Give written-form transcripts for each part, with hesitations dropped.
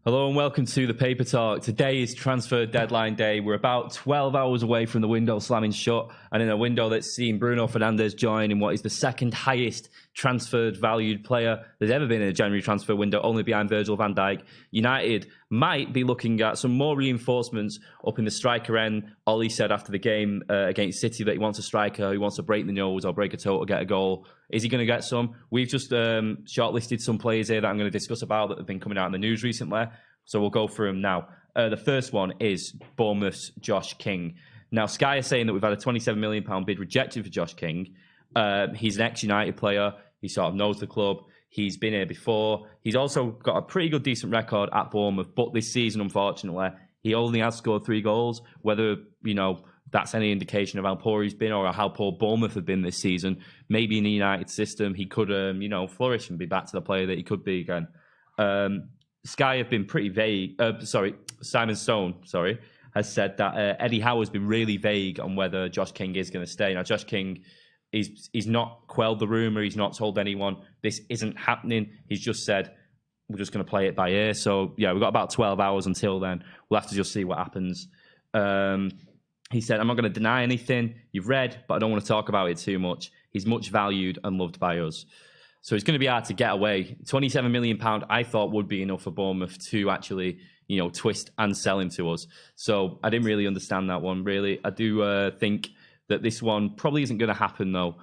Hello and welcome to the Paper Talk. Today is transfer deadline day. We're about 12 hours away from the window slamming shut, and in a window that's seen Bruno Fernandes join in what is the second highest transferred valued player there's ever been in a January transfer window, only behind Virgil van Dijk. United might be looking at some more reinforcements up in the striker end. Ole said after the game against City that he wants a striker who wants to break the nose or break a toe or get a goal. Is he going to get some? We've just shortlisted some players here that I'm going to discuss about that have been coming out in the news recently. So we'll go through them now. The first one is Bournemouth's Josh King. Now, Sky are saying that we've had a £27 million bid rejected for Josh King. He's an ex-United player. He sort of knows the club. He's been here before. He's also got a pretty good, decent record at Bournemouth. But this season, unfortunately, he only has scored 3 goals. Whether, that's any indication of how poor he's been or how poor Bournemouth have been this season. Maybe in the United system, he could, flourish and be back to the player that he could be again. Sky have been pretty vague. Simon Stone, has said that Eddie Howe has been really vague on whether Josh King is going to stay. Now, Josh King, he's not quelled the rumour. He's not told anyone this isn't happening. He's just said, we're just going to play it by ear. So, yeah, we've got about 12 hours until then. We'll have to just see what happens. He said, I'm not going to deny anything you've read, but I don't want to talk about it too much. He's much valued and loved by us. So it's going to be hard to get away. £27 million, I thought, would be enough for Bournemouth to actually, twist and sell him to us. So I didn't really understand that one, really. I do think that this one probably isn't going to happen, though,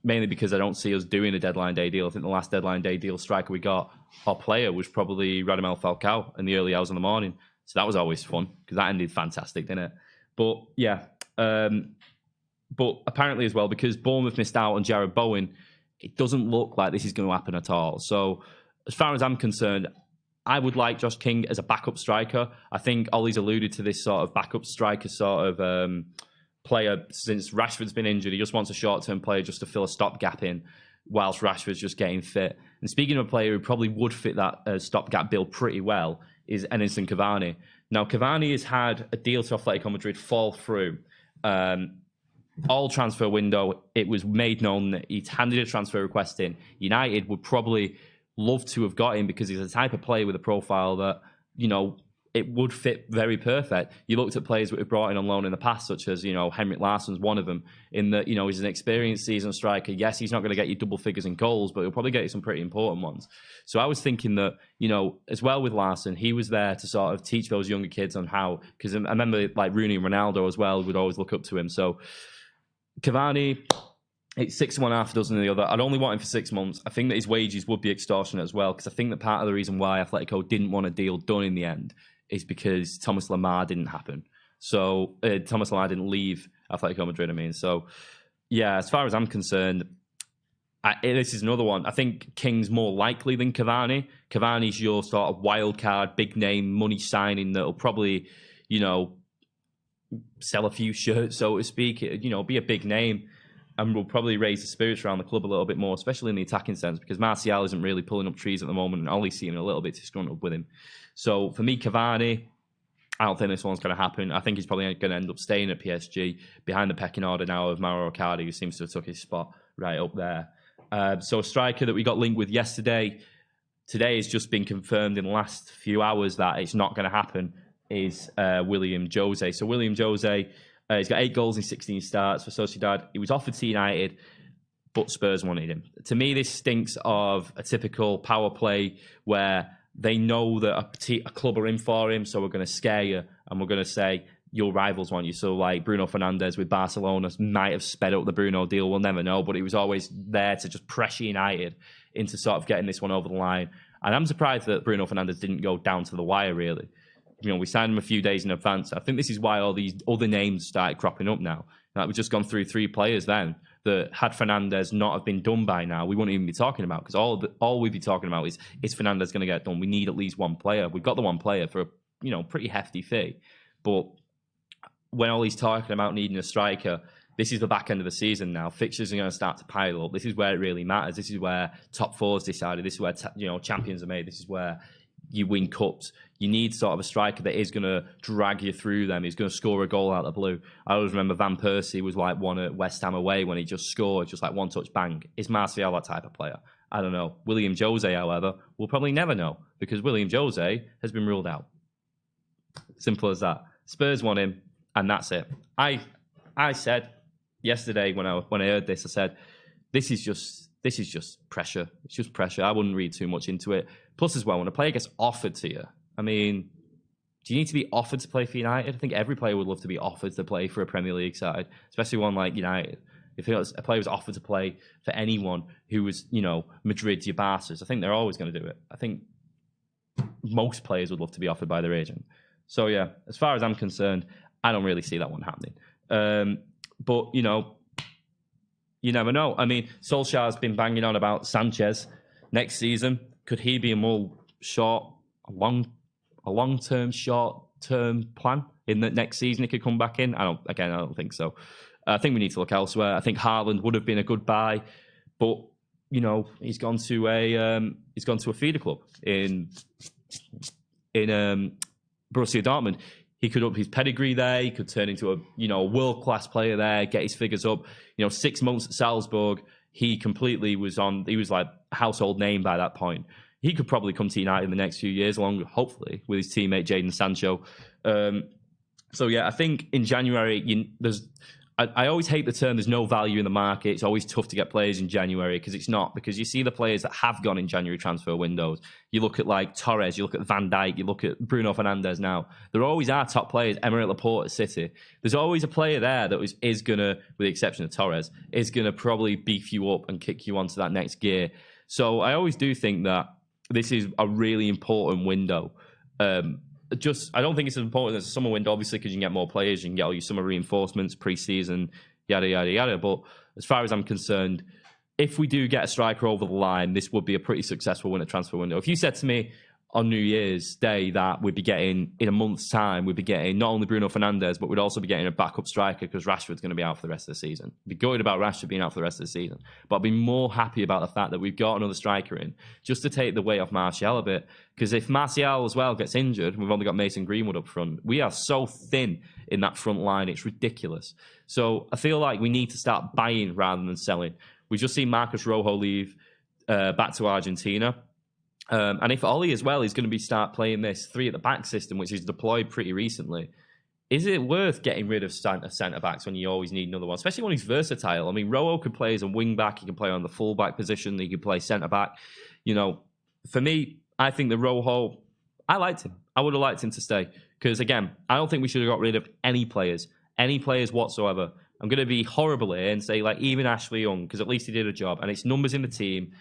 mainly because I don't see us doing a deadline day deal. I think the last deadline day deal striker we got, our player, was probably Radamel Falcao in the early hours of the morning. So that was always fun because that ended fantastic, didn't it? But, yeah. But apparently as well, because Bournemouth missed out on Jarrod Bowen, it doesn't look like this is going to happen at all. So as far as I'm concerned, I would like Josh King as a backup striker. I think Ollie's alluded to this sort of backup striker sort of player since Rashford's been injured. He just wants a short-term player just to fill a stopgap in whilst Rashford's just getting fit. And speaking of a player who probably would fit that stopgap bill pretty well is Edinson Cavani. Now, Cavani has had a deal to Atletico Madrid fall through. All transfer window, it was made known that he'd handed a transfer request in. United would probably love to have got him because he's a type of player with a profile that, it would fit very perfect. You looked at players that we've brought in on loan in the past, such as, Henrik Larsson's one of them, in that, he's an experienced seasoned striker. Yes, he's not going to get you double figures in goals, but he'll probably get you some pretty important ones. So I was thinking that, as well with Larsson, he was there to sort of teach those younger kids on how, because I remember like Rooney and Ronaldo as well would always look up to him. So Cavani, it's 6 of one, half a dozen of the other. I'd only want him for 6 months. I think that his wages would be extortionate as well, because I think that part of the reason why Atletico didn't want a deal done in the end is because Thomas Lemar didn't happen. So Thomas Lemar didn't leave Atletico Madrid, So, yeah, as far as I'm concerned, this is another one. I think King's more likely than Cavani. Cavani's your sort of wild card, big name, money signing that'll probably, sell a few shirts, so to speak, be a big name and will probably raise the spirits around the club a little bit more, especially in the attacking sense, because Martial isn't really pulling up trees at the moment and Ollie's seeming a little bit disgruntled with him. So for me, Cavani, I don't think this one's going to happen. I think he's probably going to end up staying at PSG behind the pecking order now of Mauro Icardi, who seems to have took his spot right up there. So a striker that we got linked with yesterday, today has just been confirmed in the last few hours that it's not going to happen, is Willian Jose. So Willian Jose, he's got 8 goals in 16 starts for Sociedad. He was offered to United, but Spurs wanted him. To me, this stinks of a typical power play where they know that a club are in for him, so we're going to scare you and we're going to say, your rivals want you. So like Bruno Fernandes with Barcelona might have sped up the Bruno deal. We'll never know, but he was always there to just pressure United into sort of getting this one over the line. And I'm surprised that Bruno Fernandes didn't go down to the wire, really. We signed him a few days in advance. I think this is why all these other names started cropping up now. Like, we've just gone through 3 players then that had Fernandes not have been done by now, we wouldn't even be talking about, because all we'd be talking about is Fernandes going to get done? We need at least one player. We've got the one player for a pretty hefty fee. But when all he's talking about needing a striker, this is the back end of the season now. Fixtures are going to start to pile up. This is where it really matters. This is where top fours decided. This is where champions are made. This is where you win cups. You need sort of a striker that is going to drag you through them. He's going to score a goal out of the blue. I always remember Van Persie was like one at West Ham away when he just scored, just like one touch bang. Is Martial that type of player? I don't know. Willian Jose, however, we'll probably never know because Willian Jose has been ruled out. Simple as that. Spurs want him, and that's it. I said yesterday when I heard this, I said, this is just pressure. It's just pressure. I wouldn't read too much into it. Plus, as well, when a player gets offered to you, I mean, do you need to be offered to play for United? I think every player would love to be offered to play for a Premier League side, especially one like United. If a player was offered to play for anyone who was, Madrid, your Barca's, I think they're always going to do it. I think most players would love to be offered by their agent. So, yeah, as far as I'm concerned, I don't really see that one happening. But, you never know. I mean, Solskjaer's been banging on about Sanchez next season. Could he be a long-term, short-term plan in the next season? He could come back in. I don't think so. I think we need to look elsewhere. I think Haaland would have been a good buy, but he's gone to a feeder club in Borussia Dortmund. He could up his pedigree there. He could turn into a world-class player there, get his figures up. 6 months at Salzburg, he was like a household name by that point. He could probably come to United in the next few years, along hopefully with his teammate Jadon Sancho. So yeah, I think in January I always hate the term. There's no value in the market. It's always tough to get players in January because it's not. Because you see the players that have gone in January transfer windows. You look at like Torres, you look at Van Dijk, you look at Bruno Fernandes now. There always are top players. Emerick Laporte at City. There's always a player there that is going to, with the exception of Torres, is going to probably beef you up and kick you onto that next gear. So I always do think that this is a really important window. I don't think it's as important as a summer window, obviously, because you can get more players, you can get all your summer reinforcements, pre-season, yada, yada, yada. But as far as I'm concerned, if we do get a striker over the line, this would be a pretty successful winter transfer window. If you said to me on New Year's Day that we'd be getting, in a month's time, we'd be getting not only Bruno Fernandes, but we'd also be getting a backup striker because Rashford's going to be out for the rest of the season. I'd be gutted about Rashford being out for the rest of the season. But I'd be more happy about the fact that we've got another striker in just to take the weight off Martial a bit. Because if Martial as well gets injured, we've only got Mason Greenwood up front. We are so thin in that front line. It's ridiculous. So I feel like we need to start buying rather than selling. We've just seen Marcus Rojo leave back to Argentina. And if Ole as well is going to start playing this 3 at the back system, which is deployed pretty recently, is it worth getting rid of centre-backs when you always need another one, especially when he's versatile? I mean, Rojo could play as a wing-back, he can play on the full-back position, he could play centre-back. For me, I think the Rojo, I liked him. I would have liked him to stay. Because, again, I don't think we should have got rid of any players whatsoever. I'm going to be horrible here and say, even Ashley Young, because at least he did a job, and it's numbers in the team.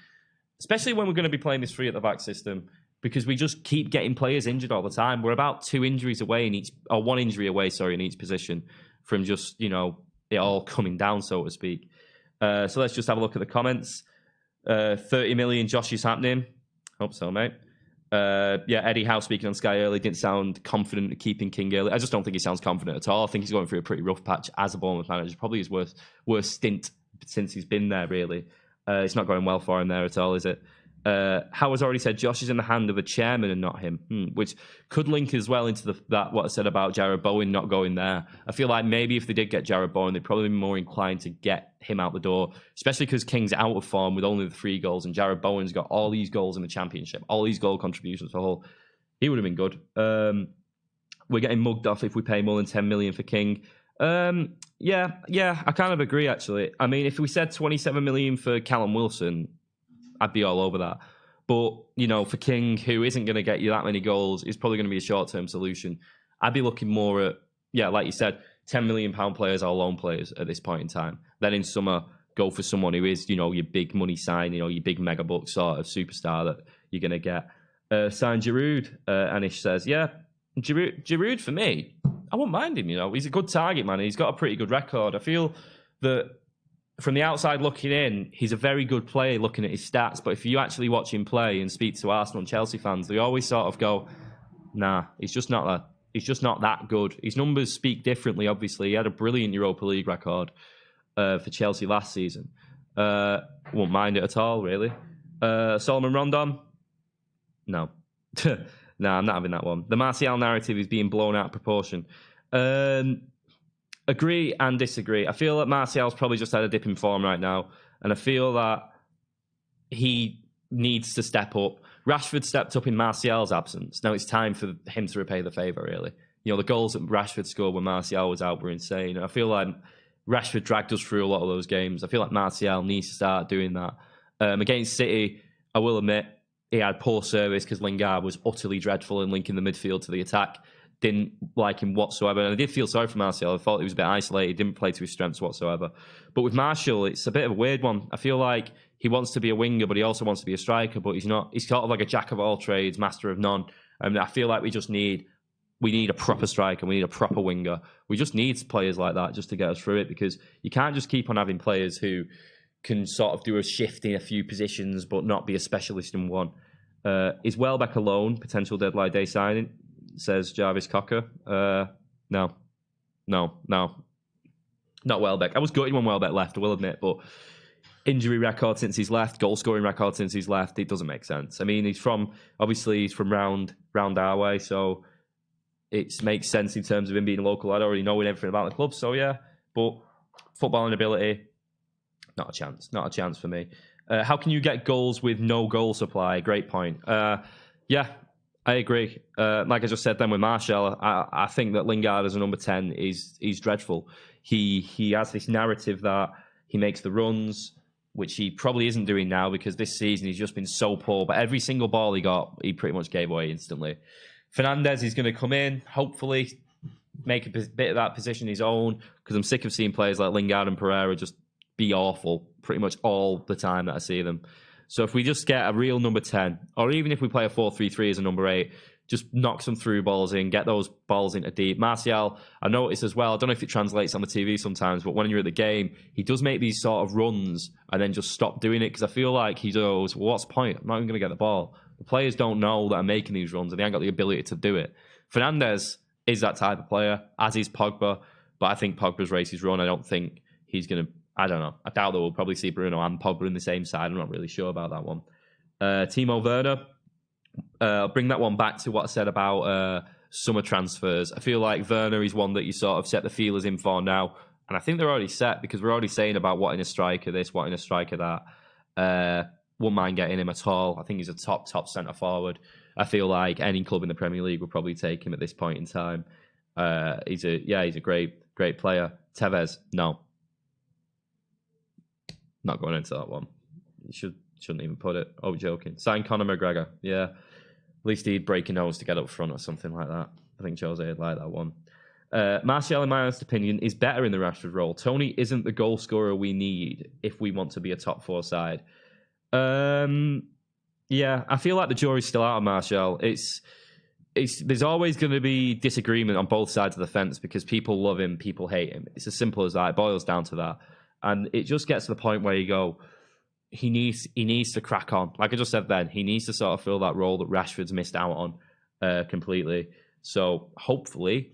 Especially when we're going to be playing this 3 at the back system, because we just keep getting players injured all the time. We're about 2 injuries away one injury away, in each position from just, it all coming down, so to speak. So let's just have a look at the comments. 30 million, Josh, is happening. Hope so, mate. Eddie Howe speaking on Sky early didn't sound confident at keeping King early. I just don't think he sounds confident at all. I think he's going through a pretty rough patch as a Bournemouth manager. Probably his worst stint since he's been there, really. It's not going well for him there at all, is it? How has already said Josh is in the hand of a chairman and not him, which could link as well into what I said about Jarrod Bowen not going there. I feel like maybe if they did get Jarrod Bowen, they'd probably be more inclined to get him out the door, especially because King's out of form with only the 3 goals and Jarrod Bowen's got all these goals in the Championship, all these goal contributions for Hull. He would have been good. We're getting mugged off if we pay more than 10 million for King. Yeah, I kind of agree, actually. I mean, if we said 27 million for Callum Wilson, I'd be all over that. But, for King, who isn't going to get you that many goals, is probably going to be a short-term solution. I'd be looking more at, like you said, £10 million players or loan players at this point in time. Then in summer, go for someone who is, your big money sign, your big mega buck sort of superstar that you're going to get. Sign Giroud, Anish says, yeah, Giroud for me, I won't mind him, He's a good target man. He's got a pretty good record. I feel that from the outside looking in, he's a very good player looking at his stats. But if you actually watch him play and speak to Arsenal and Chelsea fans, they always sort of go, nah, he's just not that good. His numbers speak differently, obviously. He had a brilliant Europa League record for Chelsea last season. Won't mind it at all, really. Solomon Rondon? No. No, I'm not having that one. The Martial narrative is being blown out of proportion. Agree and disagree. I feel that Martial's probably just had a dip in form right now. And I feel that he needs to step up. Rashford stepped up in Martial's absence. Now it's time for him to repay the favour, really. You know, the goals that Rashford scored when Martial was out were insane. I feel like Rashford dragged us through a lot of those games. I feel like Martial needs to start doing that. Against City, I will admit, he had poor service because Lingard was utterly dreadful in linking the midfield to the attack. Didn't like him whatsoever. And I did feel sorry for Martial. I thought he was a bit isolated. Didn't play to his strengths whatsoever. But with Martial, it's a bit of a weird one. I feel like he wants to be a winger, but he also wants to be a striker. But he's not. He's sort of like a jack of all trades, master of none. And I feel like we need a proper striker. We need a proper winger. We just need players like that just to get us through it, because you can't just keep on having players who can sort of do a shift in a few positions but not be a specialist in one. Is Welbeck alone potential deadline day signing? Says Jarvis Cocker. No. Not Welbeck. I was gutted when Welbeck left, I will admit, but injury record since he's left, goal scoring record since he's left, it doesn't make sense. I mean, he's from round our way, so it makes sense in terms of him being a local lad, already knowing everything about the club. So yeah, but footballing ability, not a chance for me. How can you get goals with no goal supply? Great point. Yeah, I agree. Like I just said then with Martial, I think that Lingard as a number 10 is dreadful. He has this narrative that he makes the runs, which he probably isn't doing now because this season he's just been so poor. But every single ball he got, he pretty much gave away instantly. Fernandes is going to come in, hopefully make a bit of that position his own, because I'm sick of seeing players like Lingard and Pereira just be awful pretty much all the time that I see them. So if we just get a real number 10, or even if we play a 4-3-3 as a number 8, just knock some through balls in, get those balls into deep. Martial, I noticed as well, I don't know if it translates on the TV sometimes, but when you're at the game, he does make these sort of runs and then just stop doing it, because I feel like he goes, well, what's the point? I'm not even going to get the ball. The players don't know that I'm making these runs and they haven't got the ability to do it. Fernandes is that type of player, as is Pogba, but I think Pogba's race is run. I don't think he's going to, I don't know. I doubt that we'll probably see Bruno and Pogba in the same side. I'm not really sure about that one. Timo Werner, I'll bring that one back to what I said about summer transfers. I feel like Werner is one that you sort of set the feelers in for now. And I think they're already set, because we're already saying about what in a striker this, what in a striker that. Wouldn't mind getting him at all. I think he's a top centre forward. I feel like any club in the Premier League would probably take him at this point in time. He's a great player. Tevez, no. Not going into that one. You shouldn't even put it. Oh, joking. Sign Conor McGregor. Yeah. At least he'd break a nose to get up front or something like that. I think Jose would like that one. Martial, in my honest opinion, is better in the Rashford role. Tony isn't the goal scorer we need if we want to be a top 4 side. Yeah, I feel like the jury's still out on Martial. There's always going to be disagreement on both sides of the fence, because people love him, people hate him. It's as simple as that. It boils down to that. And it just gets to the point where you go, he needs to crack on. Like I just said then, he needs to sort of fill that role that Rashford's missed out on completely. So hopefully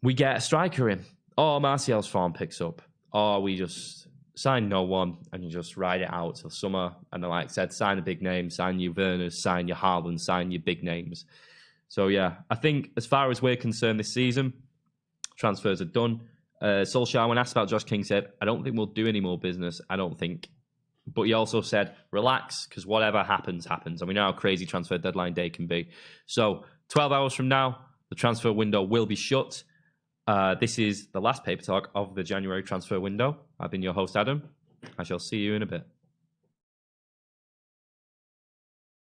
we get a striker in, or Martial's form picks up, or we just sign no one and you just ride it out till summer. And then, like I said, sign a big name, sign your Werners, sign your Haaland, sign your big names. So yeah, I think as far as we're concerned this season, transfers are done. Solskjaer, when asked about Josh King, said, I don't think we'll do any more business. I don't think. But he also said, relax, because whatever happens, happens. And we know how crazy transfer deadline day can be. So 12 hours from now, the transfer window will be shut. This is the last paper talk of the January transfer window. I've been your host, Adam. I shall see you in a bit.